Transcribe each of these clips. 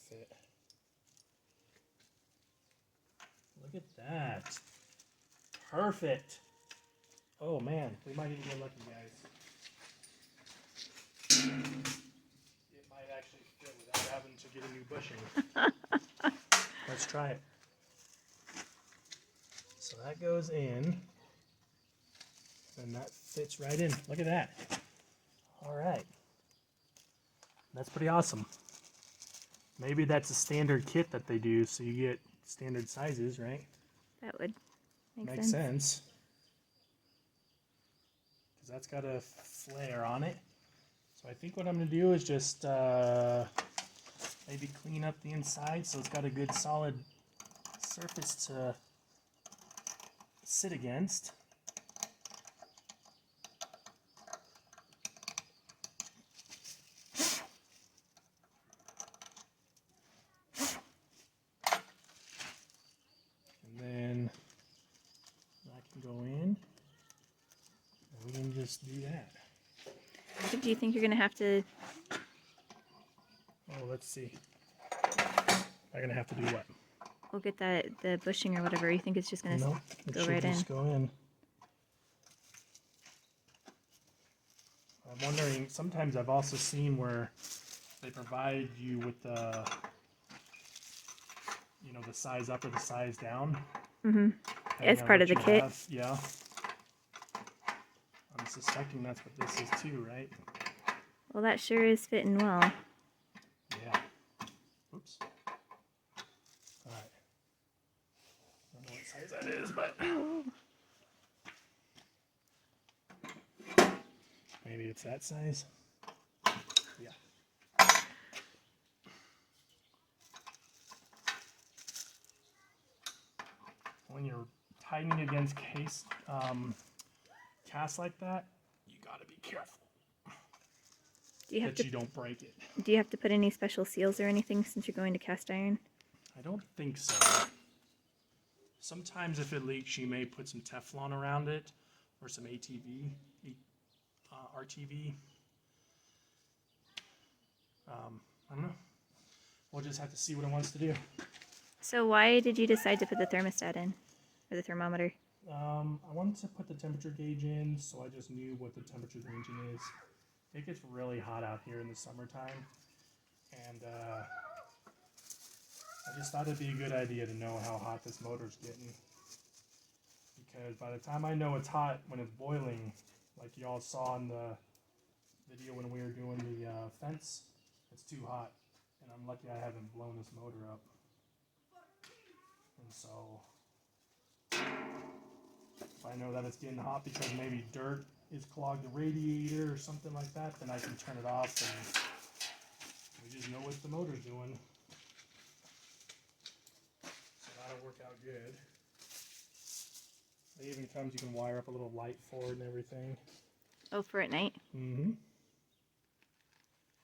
fit. Look at that. Perfect. Oh man, we might even get lucky, guys. It might actually fit without having to get a new bushing. Let's try it. So that goes in, and that fits right in. Look at that. All right. That's pretty awesome. Maybe that's a standard kit that they do, so you get standard sizes, right? That would make Makes sense. Because that's got a flare on it. So I think what I'm going to do is just maybe clean up the inside so it's got a good solid surface to sit against. And then that can go in. And we can just do that. Do you think you're going to have to... Oh, let's see. I'm going to have to do what? We'll get the bushing or whatever. You think it's just going to No, go right in? Just go in. I'm wondering, sometimes I've also seen where they provide you with the, you know, the size up or the size down. Mm-hmm. As part of the kit. Yeah. I'm suspecting that's what this is too, right? Well, that sure is fitting well. Yeah. Oops. Alright. I don't know what size that is, but maybe it's that size. Yeah. When you're tightening against cast like that, you gotta be careful that you don't break it. Do you have to put any special seals or anything since you're going to cast iron? I don't think so. Sometimes if it leaks, you may put some Teflon around it or some RTV. I don't know. We'll just have to see what it wants to do. So why did you decide to put the thermostat in? Or the thermometer? I wanted to put the temperature gauge in, so I just knew what the temperature of the engine is. It gets really hot out here in the summertime, and I just thought it'd be a good idea to know how hot this motor's getting. Because by the time I know it's hot when it's boiling, like you all saw in the video when we were doing the fence, it's too hot. And I'm lucky I haven't blown this motor up. And so, if I know that it's getting hot because maybe dirt is clogged the radiator or something like that, then I can turn it off and we just know what the motor's doing. So that'll work out good. It even comes, you can wire up a little light for it and everything. Oh, for at night? Mm-hmm.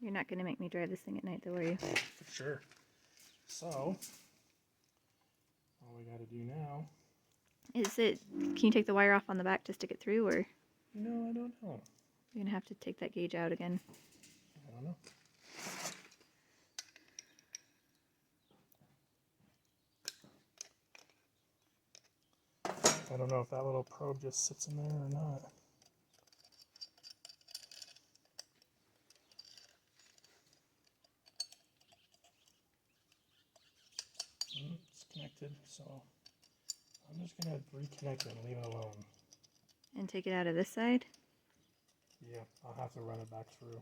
You're not going to make me drive this thing at night, though, are you? For sure. So, all we got to do now... Can you take the wire off on the back to stick it through, or? No, I don't know. You're going to have to take that gauge out again. I don't know. I don't know if that little probe just sits in there or not. It's connected, so I'm just going to reconnect it and leave it alone. And take it out of this side? Yeah, I'll have to run it back through.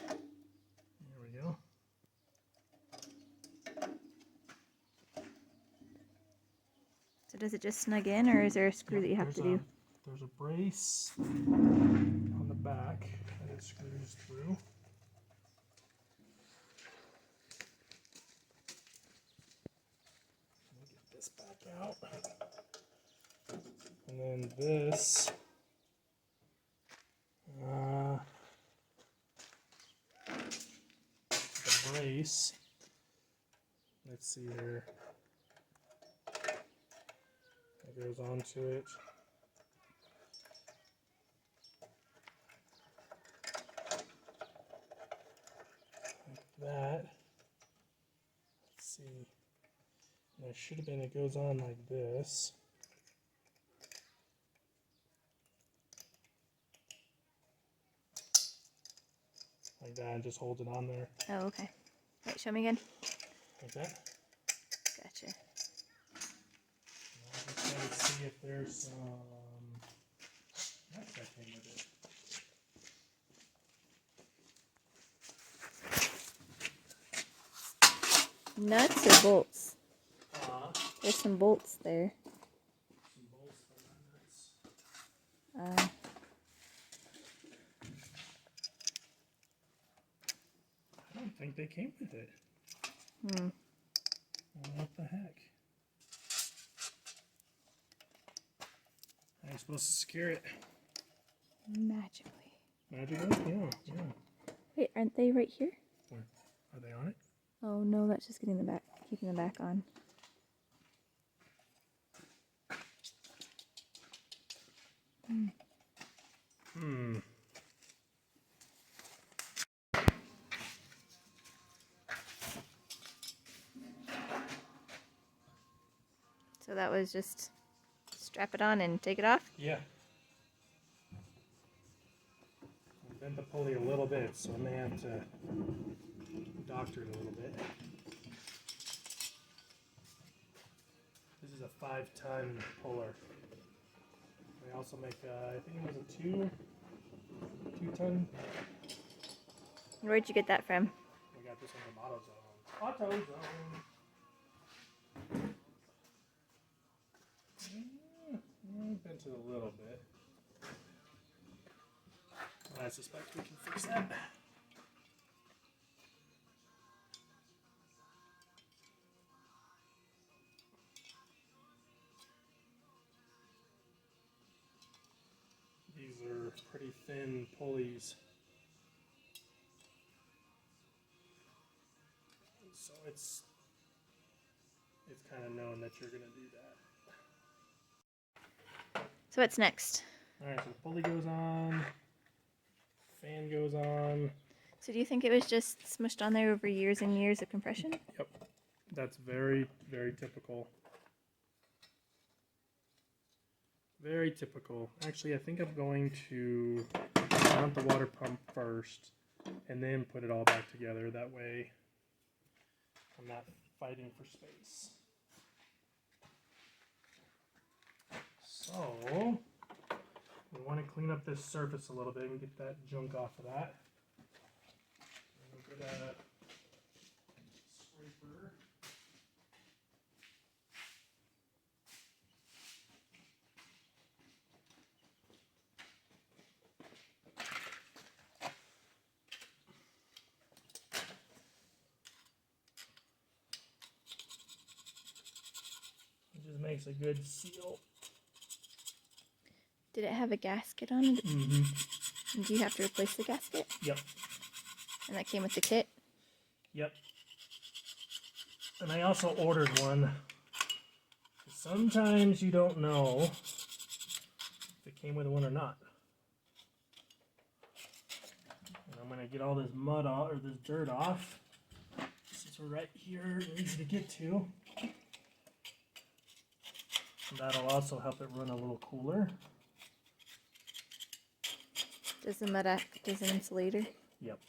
There we go. So does it just snug in, or is there a screw that you have to do? There's a brace on the back that it screws through. Let me get this back out. And then this the brace. Let's see here. That goes onto it. that. Let's see. There should have been, it goes on like this. Like that, and just hold it on there. Oh, okay. Wait, show me again. Like that. Gotcha. I'll just try to see if there's some nuts that came with it. Nuts or bolts? There's some bolts there. Some bolts, but not nuts. I don't think they came with it. Well, what the heck? How are you supposed to secure it? Magically. Magically? Yeah. Wait, aren't they right here? Where? Are they on it? Oh no, that's just getting the back, keeping the back on. So that was just strap it on and take it off? Yeah. I bent the pulley a little bit, so I may have to doctor it a little bit. This is a 5-ton puller. They also make, I think it was a 2-ton. Where'd you get that from? We got this one from AutoZone. AutoZone. Bent it a little bit. I suspect we can fix that. These are pretty thin pulleys. So it's kind of known that you're going to do that. So what's next? Alright, so the pulley goes on, fan goes on. So do you think it was just smushed on there over years and years of compression? Yep, that's very, very typical. Very typical. Actually, I think I'm going to mount the water pump first and then put it all back together. That way I'm not fighting for space. So, we want to clean up this surface a little bit and get that junk off of that. We'll get a scraper. It just makes a good seal. Did it have a gasket on it? Mm-hmm. And do you have to replace the gasket? Yep. And that came with the kit? Yep. And I also ordered one. Sometimes you don't know if it came with one or not. And I'm going to get all this mud off, or this dirt off, since we're right here, easy to get to. And that'll also help it run a little cooler. Does the mud act as an insulator? Yep.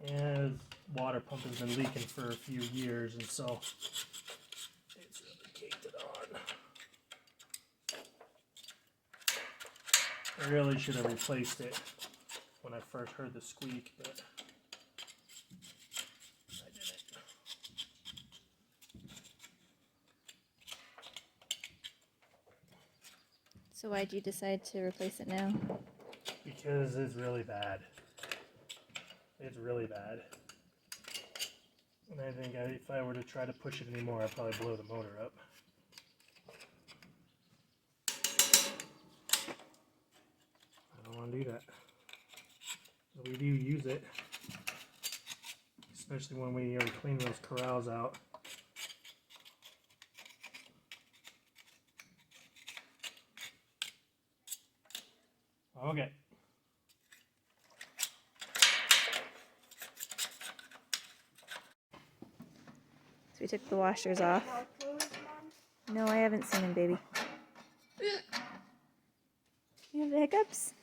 And water pump has been leaking for a few years, and so it's really caked it on. I really should have replaced it when I first heard the squeak, but I didn't. So why'd you decide to replace it now? Because it's really bad. It's really bad. And I think if I were to try to push it anymore, I'd probably blow the motor up. I don't want to do that. But we do use it, especially when we clean those corrals out. Okay. we took the washers off. No, I haven't seen him, baby. You have the hiccups?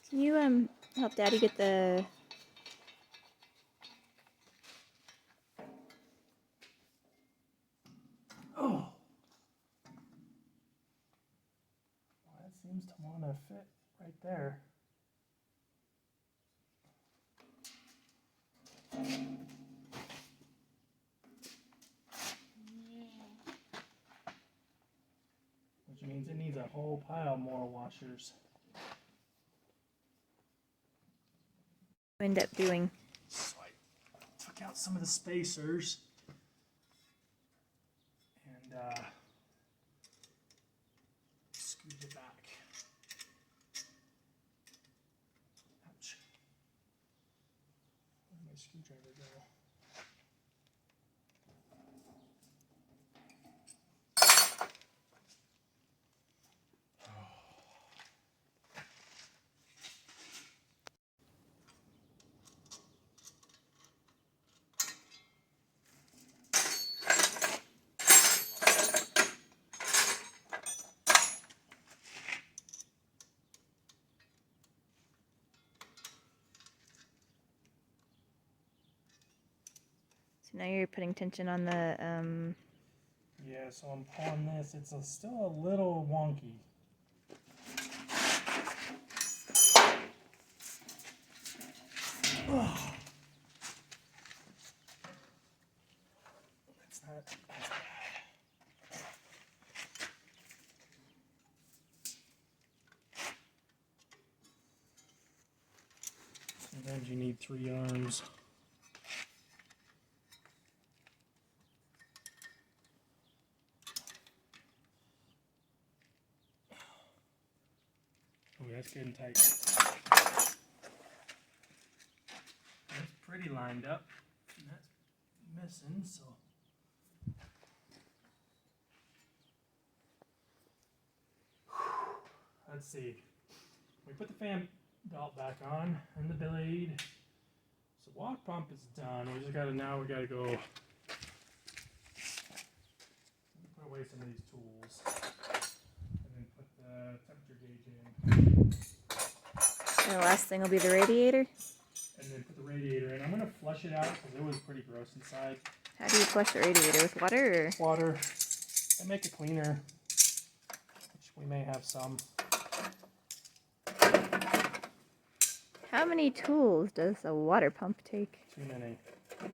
Can you help Daddy get the... Oh! Well, that seems to want to fit right there. Which means it needs a whole pile more washers. End up doing? So I took out some of the spacers and scooped it back. Ouch. Where did my screwdriver go? So now you're putting tension on the, Yeah, so I'm pulling this. It's still a little wonky. That's not as bad. Sometimes you need 3 arms. Oh, that's getting tight. That's pretty lined up. And that's missing, so. Let's see. We put the fan belt back on and the blade. So water pump is done. We just gotta now we gotta go put away some of these tools. And then put the temperature gauge in. and the last thing will be the radiator. And then put the radiator in. I'm gonna flush it out because it was pretty gross inside. How do you flush the radiator? With water or? Water and make it cleaner. Which we may have some. How many tools does a water pump take? Too many.